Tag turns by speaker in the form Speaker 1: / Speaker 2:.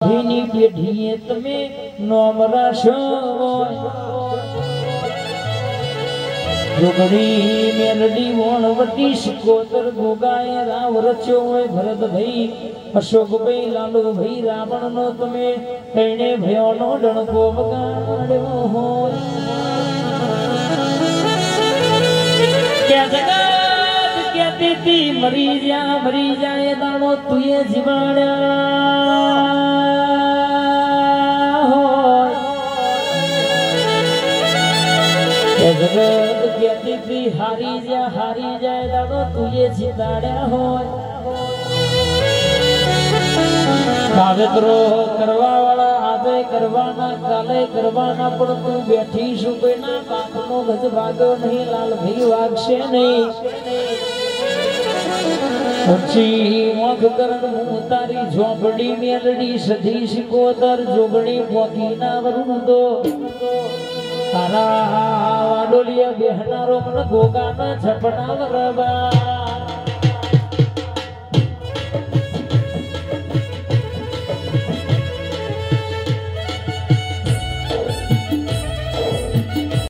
Speaker 1: ભીની પેઢીએ તમે નોમ રાશો જોગડી મેલડી વણવટી શિકોતર ગોગાએ રાવ રચ્યો હોય ભરતભાઈ અશોકભાઈ લાલુભાઈ રાવણ નો તમે તેને ભયોનો ડણકો વગાડ્યો હોય ક્યાં જગત કહેતી તી મરી જાય દાણો તુએ જીવાડ્યા जगत कहती थी हारी जाए दादो तुझे जिताड़्या होय कावेत्रो करवा वाला आदे करवाना काले करवाना पण तू बैठी सुबेना बापनो गज भागो नहीं लाल भाई वागशे नहीं ऊंची मोख करण मुंह तारी झोपड़ी मेलड़ी सधी शिकोतर जोगणी पोकी ना वरुंदो तारा वाडोलिया बेहनारो मन गोगा न झपना वरबा